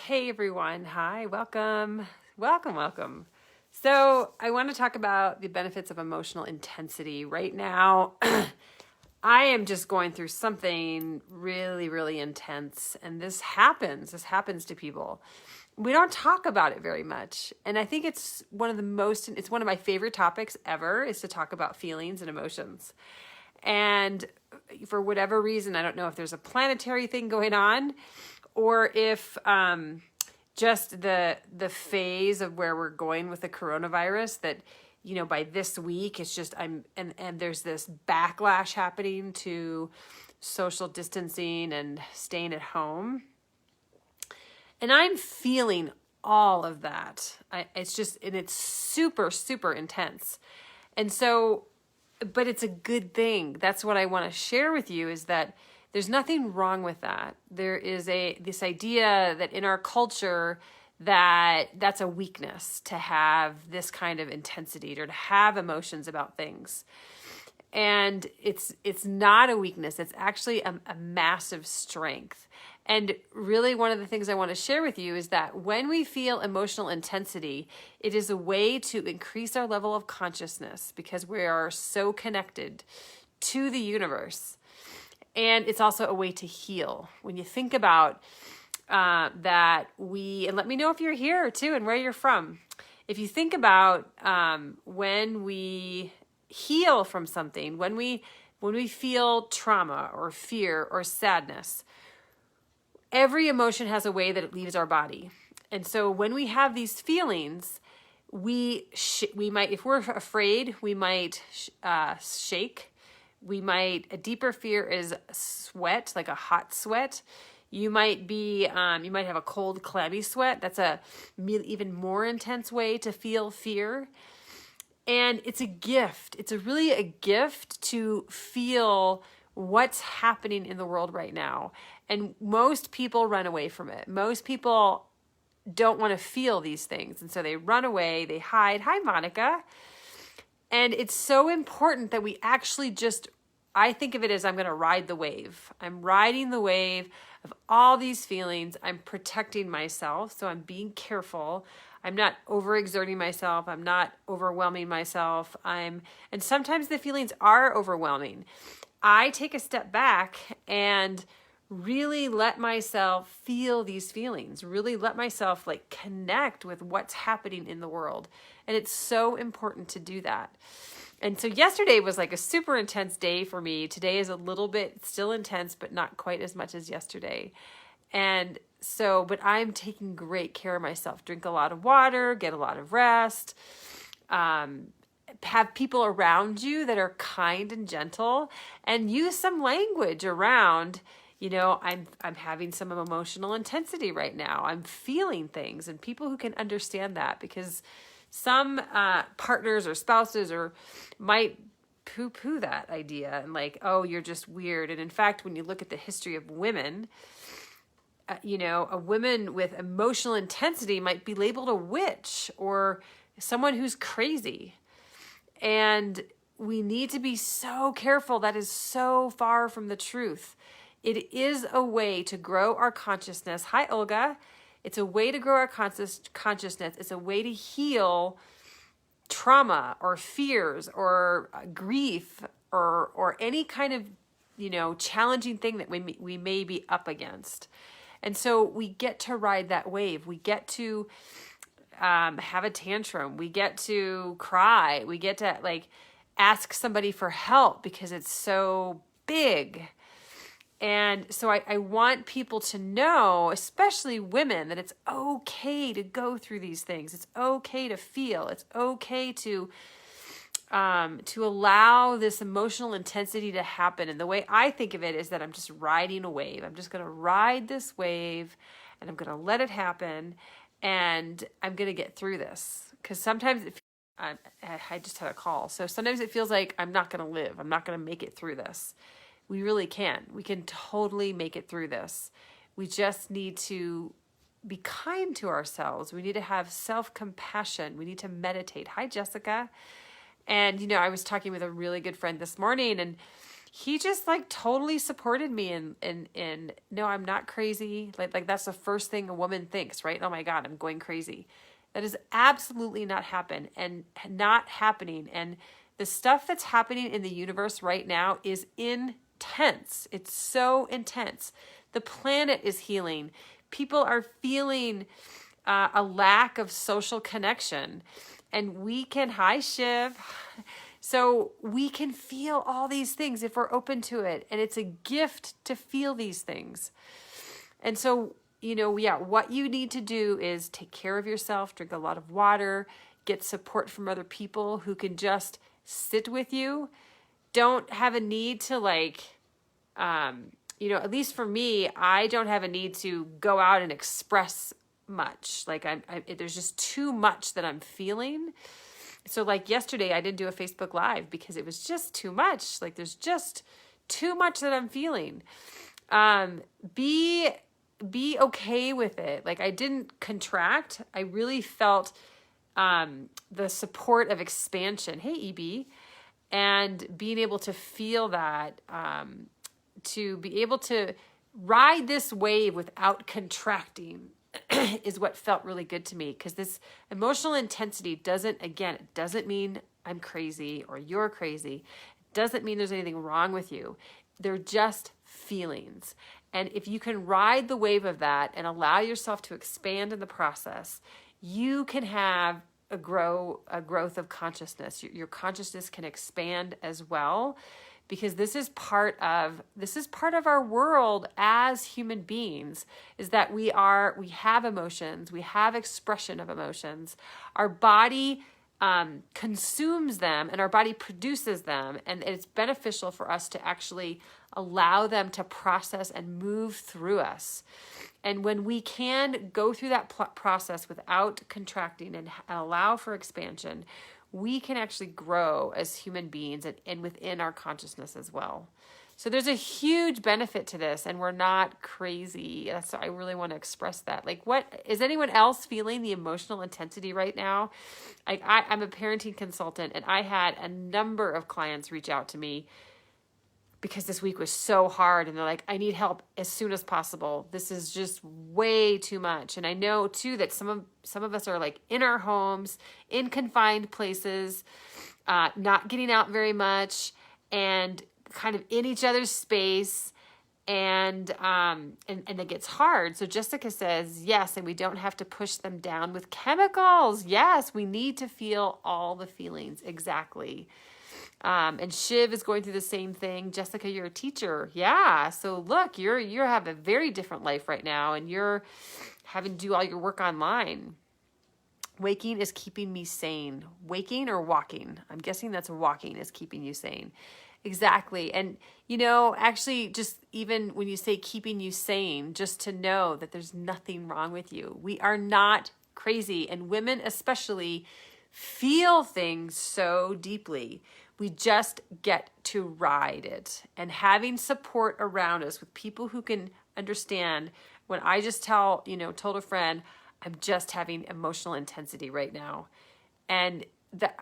Hey everyone. Hi, welcome. Welcome. So, I want to talk about the benefits of emotional intensity. Right now, I am just going through something really, really intense, and this happens. This happens to people. We don't talk about it very much. And I think it's one of my favorite topics ever is to talk about feelings and emotions. And for whatever reason, I don't know if there's a planetary thing going on or if just the phase of where we're going with the coronavirus that, by this week it's just and there's this backlash happening to social distancing and staying at home. And I'm feeling all of that. It's super, super intense. And so, but it's a good thing. That's what I want to share with you is that there's nothing wrong with that. There is this idea that in our culture that's a weakness to have this kind of intensity or to have emotions about things. And it's not a weakness. It's actually a massive strength. And really one of the things I want to share with you is that when we feel emotional intensity, it is a way to increase our level of consciousness because we are so connected to the universe. And it's also a way to heal. When you think about and let me know if you're here too and where you're from. If you think about when we heal from something, when we feel trauma or fear or sadness, every emotion has a way that it leaves our body. And so when we have these feelings, we might, if we're afraid, we might shake. A deeper fear is sweat, like a hot sweat. You might have a cold, clammy sweat. That's a even more intense way to feel fear. And it's a gift. It's really a gift to feel what's happening in the world right now. And most people run away from it. Most people don't want to feel these things. And so they run away, they hide. Hi, Monica. And it's so important that we actually I think of it as I'm going to ride the wave. I'm riding the wave of all these feelings. I'm protecting myself. So I'm being careful. I'm not overexerting myself. I'm not overwhelming myself. And sometimes the feelings are overwhelming. I take a step back and really let myself feel these feelings, really let myself connect with what's happening in the world. And it's so important to do that. And so yesterday was a super intense day for me. Today is a little bit still intense, but not quite as much as yesterday. And so, but I'm taking great care of myself. Drink a lot of water, get a lot of rest, have people around you that are kind and gentle, and use some language around, I'm having some emotional intensity right now. I'm feeling things, and people who can understand that, because some partners or spouses might poo-poo that idea and oh, you're just weird. And in fact, when you look at the history of women, a woman with emotional intensity might be labeled a witch or someone who's crazy. And we need to be so careful. That is so far from the truth. It is a way to grow our consciousness. Hi, Olga. It's a way to grow our consciousness. It's a way to heal trauma or fears or grief or any kind of, challenging thing that we may be up against. And so we get to ride that wave. We get to have a tantrum. We get to cry. We get to ask somebody for help because it's so big. And so I want people to know, especially women, that it's okay to go through these things. It's okay to feel. It's okay to allow this emotional intensity to happen. And the way I think of it is that I'm just riding a wave. I'm just going to ride this wave and I'm going to let it happen. And I'm going to get through this. Because sometimes I just had a call. So sometimes it feels like I'm not going to live. I'm not going to make it through this. We really can. We can totally make it through this. We just need to be kind to ourselves. We need to have self-compassion. We need to meditate. Hi, Jessica. And, I was talking with a really good friend this morning, and he just like totally supported me and no, I'm not crazy. Like that's the first thing a woman thinks, right? Oh my God, I'm going crazy. That is absolutely not not happening. And the stuff that's happening in the universe right now is intense. It's so intense. The planet is healing. People are feeling a lack of social connection. And we can, hi Shiv. So we can feel all these things if we're open to it. And it's a gift to feel these things. And so, what you need to do is take care of yourself, drink a lot of water, get support from other people who can just sit with you. Don't have a need to at least for me, I don't have a need to go out and express much. Like there's just too much that I'm feeling. So like yesterday I didn't do a Facebook Live because it was just too much. Like there's just too much that I'm feeling. Be okay with it. Like I didn't contract. I really felt the support of expansion. Hey, EB. And being able to feel that, to be able to ride this wave without contracting is what felt really good to me. Because this emotional intensity doesn't mean I'm crazy or you're crazy. It doesn't mean there's anything wrong with you. They're just feelings. And if you can ride the wave of that and allow yourself to expand in the process, you can have a growth of consciousness. Your consciousness can expand as well, because this is part of our world as human beings, is that we have emotions, we have expression of emotions. Our body consumes them and our body produces them, and it's beneficial for us to actually allow them to process and move through us. And when we can go through that process without contracting and allow for expansion, we can actually grow as human beings and within our consciousness as well. So there's a huge benefit to this, and we're not crazy. So I really want to express that. Like, what is anyone else feeling the emotional intensity right now? I'm a parenting consultant, and I had a number of clients reach out to me because this week was so hard, and they're like, I need help as soon as possible. This is just way too much. And I know too that some of us are like in our homes, in confined places, not getting out very much, and kind of in each other's space, and it gets hard. So Jessica says, yes, and we don't have to push them down with chemicals. Yes, we need to feel all the feelings. Exactly. And Shiv is going through the same thing. Jessica, you're a teacher. Yeah. So look, you have a very different life right now, and you're having to do all your work online. Waking is keeping me sane. Waking or walking? I'm guessing that's walking is keeping you sane. Exactly. And, actually just even when you say keeping you sane, just to know that there's nothing wrong with you. We are not crazy, and women especially feel things so deeply. We just get to ride it, and having support around us with people who can understand when I just told a friend, I'm just having emotional intensity right now. And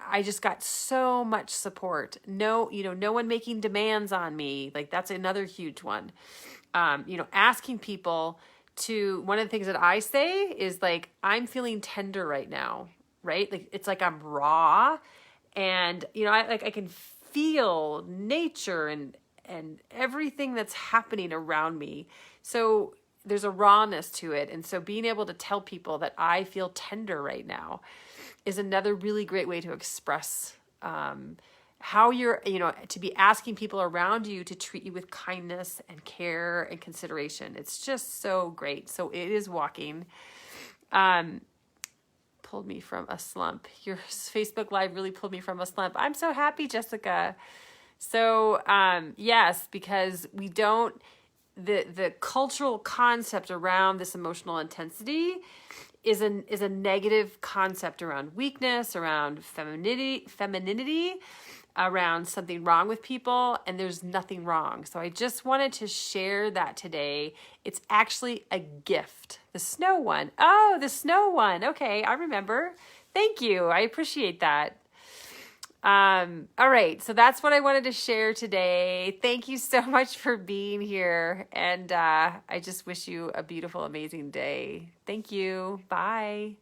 I just got so much support. No one making demands on me. Like that's another huge one. Asking people one of the things that I say is like, I'm feeling tender right now, right? Like, it's like I'm raw, and, I can feel nature and everything that's happening around me. So there's a rawness to it. And so being able to tell people that I feel tender right now is another really great way to express how you're, to be asking people around you to treat you with kindness and care and consideration. It's just so great. So it is walking. Pulled me from a slump. Your Facebook Live really pulled me from a slump. I'm so happy, Jessica. So yes, because we don't, the cultural concept around this emotional intensity is a negative concept around weakness, around femininity, around something wrong with people, and there's nothing wrong. So I just wanted to share that today. It's actually a gift. The snow one. Oh, the snow one. Okay, I remember. Thank you. I appreciate that. All right. So that's what I wanted to share today. Thank you so much for being here. And I just wish you a beautiful, amazing day. Thank you. Bye.